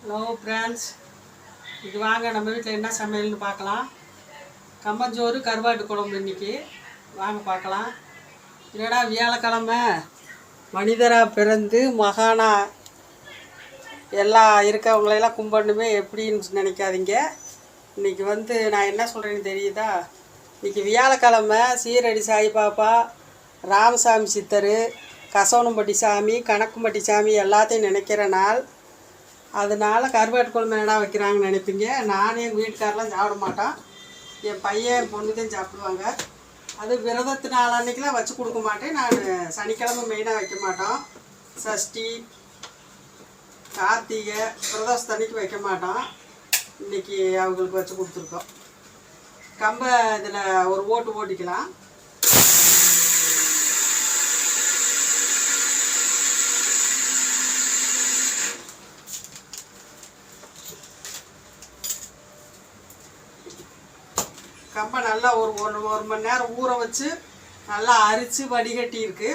Hello friends, இது வாங்க நம்ம வீட்டில் என்ன சமையல்னு பார்க்கலாம். கம்மஞ்சோறு கருவாட்டு குழம்பு இன்றைக்கி வாங்க பார்க்கலாம். என்னடா வியாழக்கிழமை மனிதராக பிறந்து மகானா எல்லாம் இருக்கவங்களையெல்லாம் கும்பிடணுமே எப்படின்னு நினைக்காதீங்க. இன்றைக்கி நான் என்ன சொல்கிறேன்னு தெரியுதா? இன்றைக்கி வியாழக்கிழமை சீரடி சாய்பாபா, ராமசாமி சித்தர், கசவனம்பட்டி சாமி, கணக்கும்பட்டி சாமி எல்லாத்தையும் நினைக்கிற நாள். அதனால் கருவாட்டு குழம்பு என்னடா வைக்கிறாங்கன்னு நினைப்பீங்க. நானே எங்கள் வீட்டுக்காரெலாம் சாப்பிட மாட்டோம். என் பையன் பொண்ணு தான் சாப்பிடுவாங்க. அது விரதத்து நாள் அன்றைக்கெலாம் வச்சு கொடுக்க மாட்டேன். நான் சனிக்கிழமை மெயினாக வைக்க மாட்டோம். சஷ்டி, கார்த்திகை, பிரதோஷத்தன்னைக்கு வைக்க மாட்டோம். இன்றைக்கி அவங்களுக்கு வச்சு கொடுத்துருக்கோம். கம்பை இதில் ஒரு ஓட்டு ஓட்டிக்கலாம். கம்பை நல்லா ஒரு மணி நேரம் ஊற வச்சு நல்லா அரித்து வடிகட்டி இருக்கு.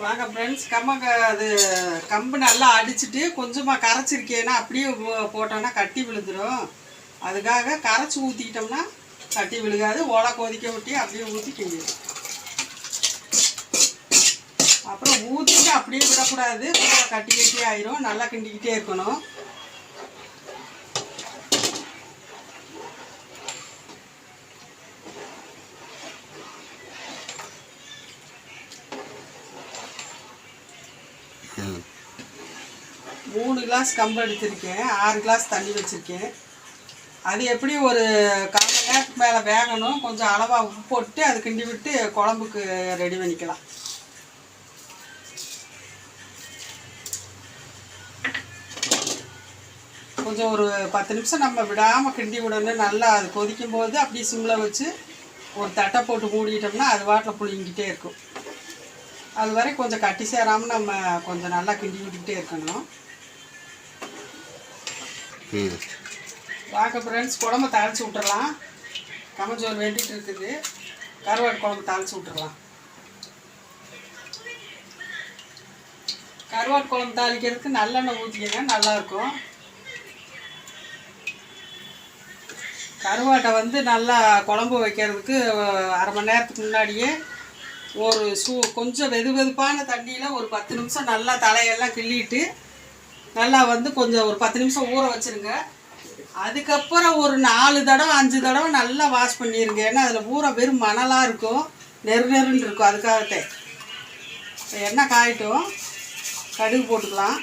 வாங்க ஃப்ரெண்ட்ஸ், கம்பு நல்லா அடிச்சுட்டு கொஞ்சமாக கரைச்சிருக்கேன்னா அப்படியே போட்டோன்னா கட்டி விழுந்துடும். அதுக்காக கரைச்சி ஊற்றிக்கிட்டோம்னா கட்டி விழுகாது. ஓலை கொதிக்க விட்டி அப்படியே ஊற்றி கிண்டிடும். அப்புறம் ஊற்றிட்டு அப்படியே விடக்கூடாது, கட்டி கட்டி ஆயிரும். நல்லா கிண்டிக்கிட்டே இருக்கணும். மூணு கிளாஸ் கம்பு எடுத்திருக்கேன், 6 கிளாஸ் தண்ணி வச்சுருக்கேன். அது எப்படி ஒரு 1/4 மணி நேரத்துக்கு மேலே வேகணும். கொஞ்சம் அளவாக உப்பு போட்டு அது கிண்டி விட்டு குழம்புக்கு ரெடி பண்ணிக்கலாம். கொஞ்சம் ஒரு 10 நிமிஷம் நம்ம விடாமல் கிண்டி விடணும். நல்லா அது கொதிக்கும் போது அப்படியே சிம்மில் வச்சு ஒரு தட்டை போட்டு மூடிட்டோம்னா அது வாட்டில் புளிங்கிட்டே இருக்கும். அது வரை கொஞ்சம் கட்டி சேராமல் நம்ம கொஞ்சம் நல்லா கிண்டி விட்டுக்கிட்டே இருக்கணும். வாங்க ஃப்ரெண்ட்ஸ், குழம்பு தாளித்து விட்டுறலாம். கம்மஞ்சோறு வெந்துட்டு இருக்குது. கருவாட்டு குழம்பு தாளித்து விட்டுறலாம். கருவாட்டு குழம்பு தாளிக்கிறதுக்கு நல்லெண்ணெய் ஊற்றிக்கங்க, நல்லாயிருக்கும். கருவாட்டை நல்லா குழம்பு வைக்கிறதுக்கு 1/2 மணி நேரத்துக்கு முன்னாடியே கொஞ்சம் வெதுவெதுப்பான தண்ணியில் ஒரு 10 நிமிஷம் நல்லா தலையெல்லாம் கிள்ளிட்டு நல்லா கொஞ்சம் ஒரு 10 நிமிஷம் ஊற வச்சுருங்க. அதுக்கப்புறம் ஒரு 4 தடவை 5 தடவை நல்லா வாஷ் பண்ணிடுங்க. ஏன்னா அதில் ஊற வெறும் மணலாக இருக்கும், நெருன்னு இருக்கும். அதுக்காகத்தே எண்ணெய் காயட்டும், கடுகு போட்டுக்கலாம்.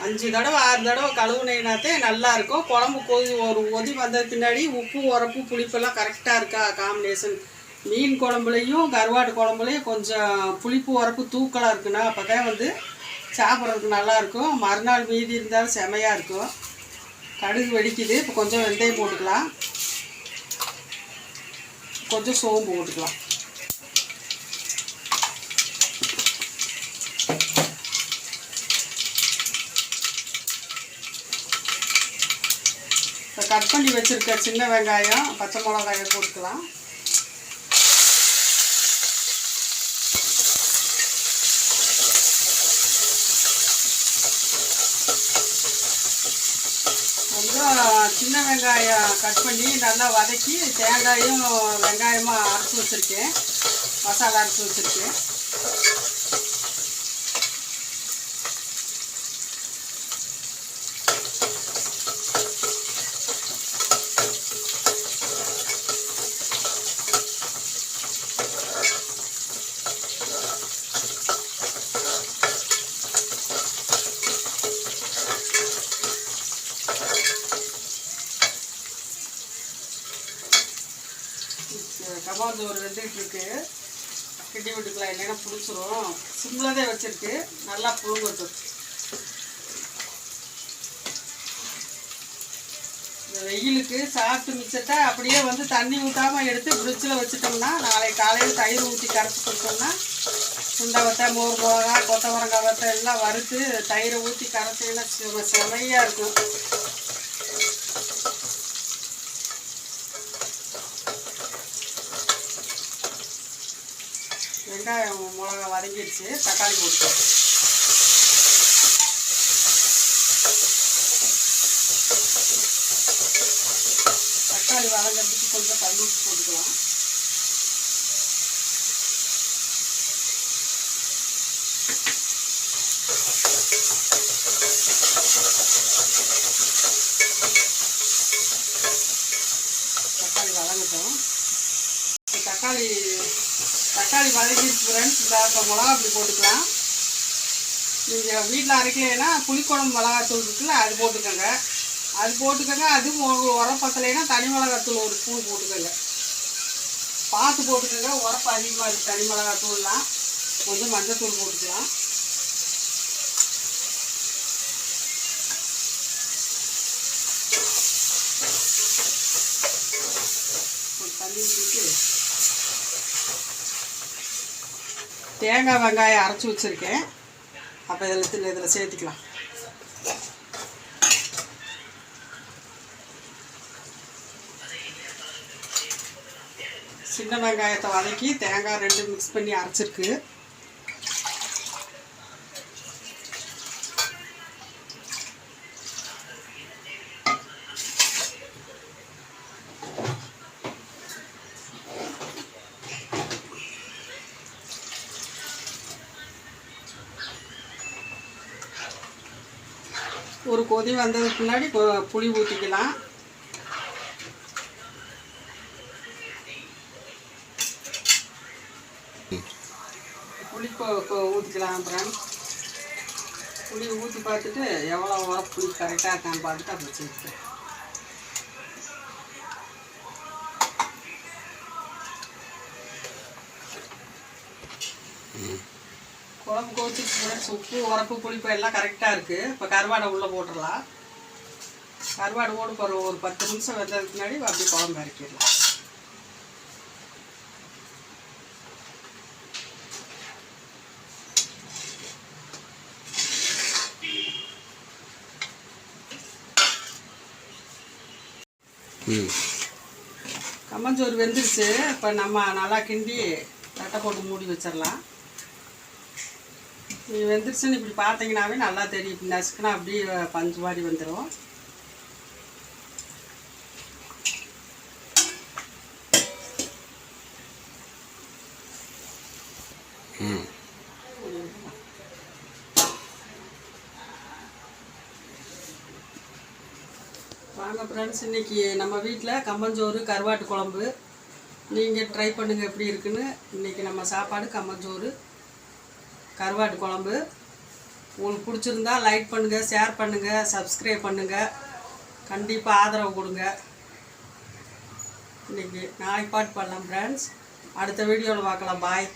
அஞ்சு தடவை 6 தடவை கழுவுனேனாத்தே நல்லாயிருக்கும். குழம்பு ஒரு கொதி வந்தது பின்னாடி உப்பு, உரப்பு, புளிப்பெல்லாம் கரெக்டாக இருக்கா காம்பினேஷன். மீன் குழம்புலையும் கருவாட்டு குழம்புலையும் கொஞ்சம் புளிப்பு உரப்பு தூக்கலாக இருக்குன்னா அப்போ தான் சாப்பிட்றதுக்கு நல்லாயிருக்கும். மறுநாள் மீதி இருந்தாலும் செமையாக இருக்கும். கடுகு வெடிக்குது. இப்போ கொஞ்சம் வெந்தயம் போட்டுக்கலாம், கொஞ்சம் சோம்பு போட்டுக்கலாம். இப்போ கட் பண்ணி வச்சுருக்க சின்ன வெங்காயம், பச்சை மிளகாயை போட்டுக்கலாம். கொஞ்சம் சின்ன வெங்காயம் கட் பண்ணி நல்லா வதக்கி தேங்காயும் வெங்காயமும் அரைச்சி வச்சுருக்கேன், மசாலா அரைச்சி வச்சுருக்கேன். கம்மாஞ்சோறு வெந்துக்கிட்டு இருக்கு. கிண்டி விட்டுக்கலாம், இல்லைன்னா பிடிச்சிரும். சிம்மில் தான் வச்சுருக்கு, நல்லா புழுங்கட்டும். இந்த வெயிலுக்கு சாப்பிட்டு மிச்சத்தை அப்படியே வந்து தண்ணி ஊற்றாமல் எடுத்து ஃப்ரிட்ஜில் வச்சுட்டோம்னா நாளைக்கு காலையில் தயிர் ஊற்றி கரைச்சி கொடுத்தோம்னா சுண்டை வத்தை, மோர் மிளகா, கொத்தவரங்காய் வத்தை எல்லாம் வறுத்து தயிரை ஊற்றி கரைச்சிங்கன்னா செமையாக இருக்கும். வெங்காயம் மிளகா வதங்கிடுச்சு, தக்காளி போட்டு தக்காளி வதங்கிறதுக்கு கொஞ்சம் கல் உப்பு போட்டுக்கலாம். தக்காளி வதங்கட்டும். தக்காளி வதங்கிடுச்சு ஃப்ரெண்ட்ஸ். இந்த இப்போ மிளகா அப்படி போட்டுக்கலாம். நீங்கள் வீட்டில் அரைக்கலைன்னா புளிக்குழம்பு மிளகாத்தூள் இருக்குல்ல, அது போட்டுக்கோங்க. அதுவும் உரப்பத்தலைன்னா தனி மிளகாத்தூள் ஒரு ஸ்பூன் போட்டுக்கோங்க. பார்த்து போட்டுக்கோங்க, உரப்பு அதிகமாக இருக்குது தனி மிளகாத்தூள்லாம். கொஞ்சம் மஞ்சத்தூள் போட்டுக்கலாம். தண்ணி ஊற்றிட்டு தேங்காய் வெங்காயம் அரைச்சி வச்சுருக்கேன். அப்போ இதில் சேர்த்துக்கலாம். சின்ன வெங்காயத்தை வதக்கி தேங்காய் 2 மிக்ஸ் பண்ணி அரைச்சிருக்கு. ஒரு கொதி வந்ததுக்கு முன்னாடி புளி ஊற்றிக்கலாம். புளி ஊற்றிக்கலாம். அப்புறம் புளி ஊற்றி பார்த்துட்டு எவ்வளோ உரப்பு புளி கரெக்டாக இருக்கான்னு பார்த்துட்டு அப்புறம் சேர்த்துக்கலாம். குழம்பு கோச்சிட்டு உப்பு உரப்பு புளிப்பு எல்லாம் கரெக்டாக இருக்குது. இப்போ கருவாடை உள்ளே போட்டுடலாம். கருவாடு போட்டு ஒரு 10 நிமிஷம் வெந்ததுக்கு முன்னாடி அப்படியே குழம்பு இறக்கிடலாம். கம்மஞ்சோறு வெந்துருச்சு. இப்போ நம்ம நல்லா கிண்டி தட்டை போட்டு மூடி வச்சிடலாம். நீங்கள் வெந்துருச்சுன்னு இப்படி பார்த்தீங்கன்னாவே நல்லா தெரியும். இப்படி நசுக்குனா அப்படியே பஞ்சு மாதிரி வந்துடும். வாங்க ஃப்ரெண்ட்ஸ், இன்றைக்கி நம்ம வீட்டில் கம்மஞ்சோறு கருவாட்டு குழம்பு. நீங்கள் ட்ரை பண்ணுங்கள் எப்படி இருக்குன்னு. இன்றைக்கி நம்ம சாப்பாடு கம்மஞ்சோறு கருவாட்டு குழம்பு. உங்களுக்கு பிடிச்சிருந்தா லைக் பண்ணுங்கள், ஷேர் பண்ணுங்கள், சப்ஸ்கிரைப் பண்ணுங்கள். கண்டிப்பாக ஆதரவு கொடுங்க. இன்றைக்கி நாளைக்கு பாட்டு பண்ணலாம் ஃப்ரெண்ட்ஸ். அடுத்த வீடியோவில் பார்க்கலாம். பாய்.